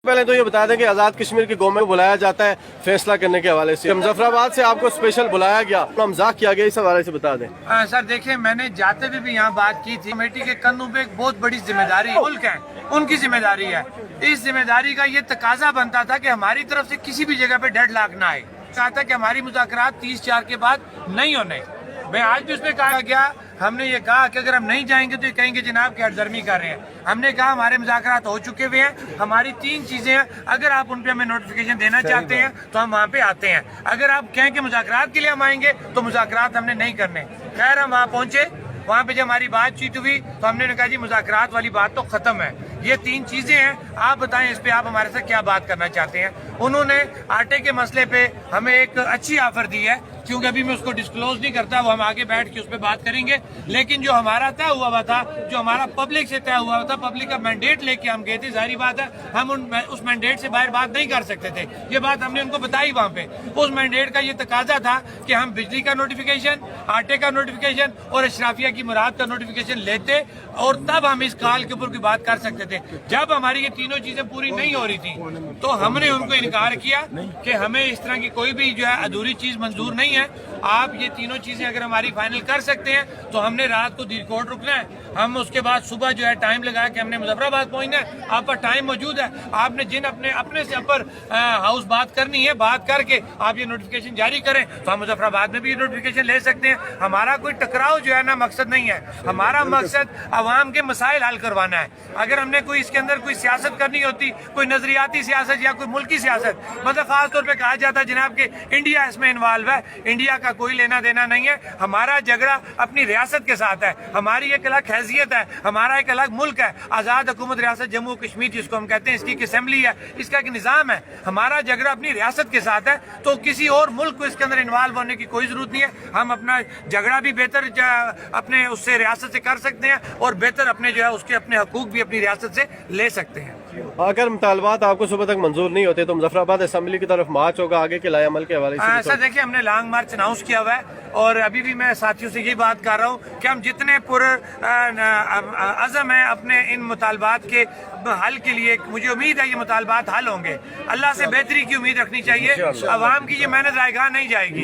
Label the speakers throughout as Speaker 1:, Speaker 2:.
Speaker 1: پہلے تو یہ بتا دیں کہ آزاد کشمیر کی قوم کو بلایا جاتا ہے فیصلہ کرنے کے حوالے سے، مظفرآباد سے آپ کو اسپیشل بلایا گیا، مذاق کیا گیا، اس حوالے سے بتا دیں۔
Speaker 2: سر دیکھیں، میں نے جاتے ہوئے بھی یہاں بات کی تھی، کمیٹی کے کندھوں پہ ایک بہت بڑی ذمہ داری ملک ہے، ان کی ذمہ داری ہے۔ اس ذمہ داری کا یہ تقاضا بنتا تھا کہ ہماری طرف سے کسی بھی جگہ پہ ڈیڈ لاک نہ آئے، چاہتا کہ ہماری مذاکرات 30/4 کے بعد نہیں ہونے۔ میں آج بھی اس پہ کہا گیا، ہم نے یہ کہا کہ اگر ہم نہیں جائیں گے تو یہ کہیں گے جناب کہ ہٹ درمی کر رہے ہیں۔ ہم نے کہا ہمارے مذاکرات ہو چکے ہوئے ہیں، ہماری 3 چیزیں ہیں، اگر آپ ان پہ ہمیں نوٹیفیکیشن دینا چاہتے ہیں تو ہم وہاں پہ آتے ہیں، اگر آپ کہیں کہ مذاکرات کے لیے ہم آئیں گے تو مذاکرات ہم نے نہیں کرنے۔ خیر ہم وہاں پہنچے، وہاں پہ جب ہماری بات چیت ہوئی تو ہم نے کہا جی مذاکرات والی بات تو ختم ہے، یہ 3 چیزیں ہیں، آپ بتائیں اس پہ آپ ہمارے ساتھ کیا بات کرنا چاہتے ہیں۔ انہوں نے آٹے کے مسئلے پہ ہمیں ایک اچھی آفر دی ہے، کیونکہ ابھی میں اس کو ڈسکلوز نہیں کرتا، وہ ہم آگے بیٹھ کے اس پہ بات کریں گے، لیکن جو ہمارا طے ہوا ہوا تھا، جو ہمارا پبلک سے طے ہوا ہوا تھا، پبلک کا مینڈیٹ لے کے ہم گئے تھے، ظاہری بات ہے ہم اس مینڈیٹ سے باہر بات نہیں کر سکتے تھے، یہ بات ہم نے ان کو بتائی وہاں پہ۔ اس مینڈیٹ کا یہ تقاضا تھا کہ ہم بجلی کا نوٹیفیکیشن، آٹے کا نوٹیفیکیشن اور اشرافیہ کی مراد کا نوٹیفیکیشن لیتے اور تب ہم اس کال کے اوپر کوئی بات کر سکتے تھے۔ جب ہماری یہ تینوں چیزیں پوری نہیں ہو رہی تھیں تو ہم نے ان کو انکار کیا کہ ہمیں اس طرح کی کوئی بھی جو ہے ادھوری چیز منظور نہیں ہے، آپ یہ تینوں چیزیں اگر ہماری فائنل کر سکتے ہیں تو ہم نے رات کو دیر کوٹ رکنا ہے، ہم اس کے بعد صبح جو ہے ٹائم لگایا کہ ہم نے مظفرآباد پہنچنا ہے، آپ کا ٹائم موجود ہے، آپ نے جن اپنے سے اپر ہاؤس بات کرنی ہے بات کر کے آپ یہ نوٹیفیکیشن جاری کریں تو ہم مظفرآباد میں بھی یہ نوٹیفیکیشن لے سکتے ہیں۔ ہمارا کوئی ٹکراؤ جو ہے نا مقصد نہیں ہے، ہمارا مقصد عوام کے مسائل حل کروانا ہے۔ اگر ہم نے کوئی اس کے اندر کوئی سیاست کرنی ہوتی، کوئی نظریاتی سیاست یا کوئی ملکی سیاست، مطلب خاص طور پہ کہا جاتا ہے جناب کہ انڈیا اس میں انوالو ہے، انڈیا کا کوئی لینا دینا نہیں ہے، ہمارا جھگڑا اپنی ریاست کے ساتھ ہے، ہماری ایک الگ حیثیت ہے، ہمارا ایک الگ ملک ہے، آزاد حکومت ریاست جموں کشمیر جس کو ہم کہتے ہیں، اس کی ایک اسمبلی ہے، اس کا ایک نظام ہے، ہمارا جھگڑا اپنی ریاست کے ساتھ ہے، تو کسی اور ملک کو اس کے اندر انوالو ہونے کی کوئی ضرورت نہیں ہے۔ ہم اپنا جھگڑا بھی بہتر اپنے اس سے ریاست سے کر سکتے ہیں اور بہتر اپنے جو ہے اس کے اپنے حقوق بھی اپنی ریاست سے لے سکتے ہیں۔
Speaker 1: اگر مطالبات آپ کو صبح تک منظور نہیں ہوتے تو مظفرآباد اسمبلی کی طرف مارچ ہوگا آگے کے لائے عمل کے حوالے سے؟
Speaker 2: سر دیکھیں، ہم نے لانگ مارچ اناؤنس کیا ہوا ہے اور ابھی بھی میں ساتھیوں سے یہی بات کر رہا ہوں کہ ہم جتنے عزم ہیں اپنے ان مطالبات کے حل کے لیے، مجھے امید ہے یہ مطالبات حل ہوں گے، اللہ سے بہتری کی امید رکھنی چاہیے، عوام کی یہ محنت ضائع نہیں جائے گی،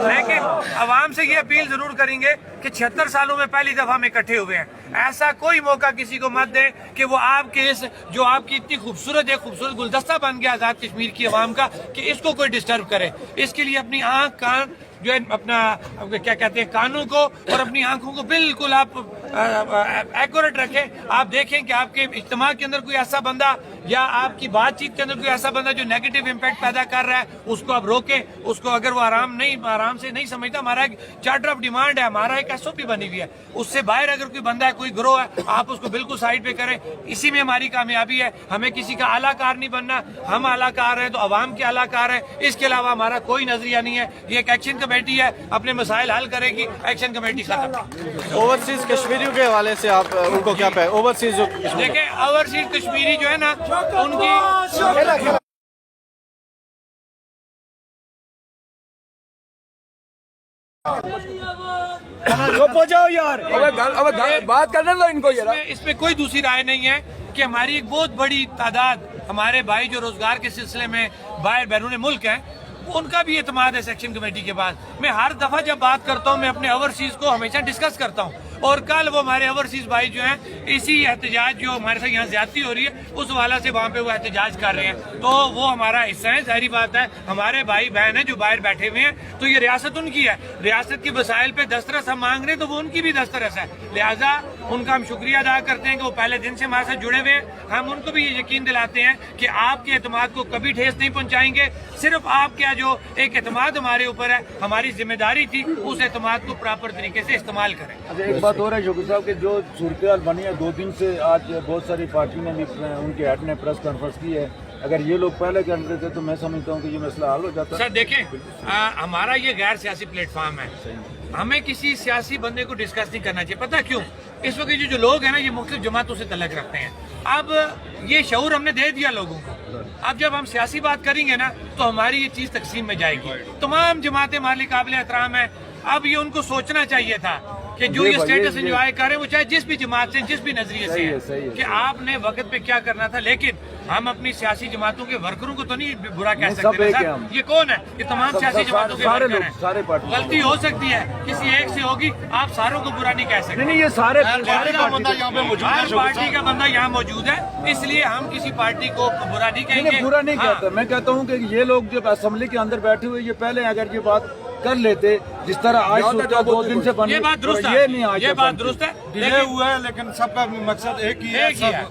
Speaker 2: لیکن عوام سے یہ اپیل ضرور کریں گے کہ 76 سالوں میں پہلی دفعہ ہم اکٹھے ہوئے ہیں، ایسا کوئی موقع کسی کو مت دیں کہ وہ آپ کے اس جو آپ کی اتنی خوبصورت گلدستہ بن گیا آزاد کشمیر کی عوام کا، کہ اس کو کوئی ڈسٹرب کرے۔ اس کے لیے اپنی آنکھ کان جو ہے اپنا کیا کہتے ہیں کانوں کو اور اپنی آنکھوں کو بالکل آپ ایکوریٹ رکھیں، آپ دیکھیں کہ آپ کے اجتماع کے اندر کوئی ایسا بندہ یا آپ کی بات چیت کے اندر کوئی ایسا بندہ جو نیگیٹو امپیکٹ پیدا کر رہا ہے اس کو آپ روکیں، اس کو اگر وہ آرام سے نہیں سمجھتا، ہمارا ایک چارٹر آف ڈیمانڈ ہے، ہمارا ایک SOP بنی ہوئی ہے، اس سے باہر اگر کوئی بندہ ہے، کوئی گروہ ہے، آپ اس کو بالکل سائڈ پہ کریں، اسی میں ہماری کامیابی ہے۔ ہمیں کسی کا اعلیٰ کار نہیں بننا، ہم اعلیٰ کار ہیں تو عوام کے اعلیٰ کار ہیں، اس کے علاوہ ہمارا کوئی نظریہ نہیں ہے۔ یہ ایک ایکشن کمیٹی ہے، اپنے مسائل حل کرے گی، ایکشن کمیٹی ختم۔
Speaker 1: اوورسیز کشمیریوں کے حوالے سے آپ ان کو کیا پہ اوورسیز جو
Speaker 2: دیکھیں اوورسیز کشمیری جو ہے نا ان کی
Speaker 3: بات کرنے دو ان کو،
Speaker 2: اس میں کوئی دوسری رائے نہیں ہے کہ ہماری ایک بہت بڑی تعداد ہمارے بھائی جو روزگار کے سلسلے میں باہر بیرون ملک ہیں، ان کا بھی اعتماد ہے سیکشن کمیٹی کے بعد۔ میں ہر دفعہ جب بات کرتا ہوں میں اپنے اوورسیز کو ہمیشہ ڈسکس کرتا ہوں، اور کل وہ ہمارے اوورسیز بھائی جو ہیں اسی احتجاج جو ہمارے ساتھ یہاں زیادتی ہو رہی ہے اس حوالے سے وہاں پہ وہ احتجاج کر رہے ہیں، تو وہ ہمارا حصہ ہے، ظاہری بات ہے ہمارے بھائی بہن ہیں جو باہر بیٹھے ہوئے ہیں، تو یہ ریاست ان کی ہے، ریاست کے مسائل پہ دسترس ہم مانگ رہے ہیں تو وہ ان کی بھی دسترس ہے، لہٰذا ان کا ہم شکریہ ادا کرتے ہیں کہ وہ پہلے دن سے ہمارے ساتھ جڑے ہوئے ہیں۔ ہم ان کو بھی یہ یقین دلاتے ہیں کہ آپ کے اعتماد کو کبھی ٹھیس نہیں پہنچائیں گے، صرف آپ کا جو ایک اعتماد ہمارے اوپر ہے، ہماری ذمہ داری تھی اس اعتماد کو پراپر طریقے سے استعمال کریں۔
Speaker 4: ایک بات اور ہے شوکی صاحب کہ جو صورتحال بنی ہے 2 دن سے، آج بہت ساری پارٹی نے بھی ان کے ہیڈ نے پریس کانفرنس کی ہے، اگر یہ لوگ پہلے کرتے تھے تو میں سمجھتا ہوں کہ یہ مسئلہ حل ہو جاتا ہے۔
Speaker 2: سر دیکھیں ہمارا یہ غیر سیاسی پلیٹ فارم ہے، ہمیں کسی سیاسی بندے کو ڈسکس نہیں کرنا چاہیے، پتہ کیوں؟ اس وقت جو لوگ ہیں نا یہ مختلف جماعتوں سے تعلق رکھتے ہیں، اب یہ شعور ہم نے دے دیا لوگوں کو، اب جب ہم سیاسی بات کریں گے نا تو ہماری یہ چیز تقسیم میں جائے گی۔ تمام جماعتیں ہمارے قابل احترام ہیں، اب یہ ان کو سوچنا چاہیے تھا کہ جو یہ اسٹیٹس انجوائے کر رہے ہیں وہ چاہے جس بھی جماعت سے جس بھی نظریے سے
Speaker 4: صحیح ہے
Speaker 2: کہ آپ نے وقت پہ کیا کرنا تھا. لیکن ہم اپنی سیاسی جماعتوں کے ورکروں کو تو نہیں برا کہہ سکتے سر. یہ کون ہے؟ یہ تمام سیاسی جماعتوں کے ورکر ہیں. غلطی ہو سکتی ہے کسی ایک سے ہوگی, آپ ساروں کو برا نہیں کہہ سکتے.
Speaker 4: نہیں یہ سارے
Speaker 2: ہر پارٹی کا بندہ یہاں موجود ہے, اس لیے ہم کسی پارٹی کو برا نہیں کہیں گے.
Speaker 4: برا نہیں کہتا, میں کہتا ہوں کہ یہ لوگ جو اسمبلی کے اندر بیٹھے ہوئے, یہ پہلے اگر یہ بات کر لیتے جس طرح آج 2 دن سے بن,
Speaker 2: یہ بات درست
Speaker 4: یہ نہیں
Speaker 2: ہے,
Speaker 4: آج
Speaker 2: یہ بات درست ہے.
Speaker 5: ڈیلے ہوا ہے لیکن سب کا مقصد ایک ہی ہے.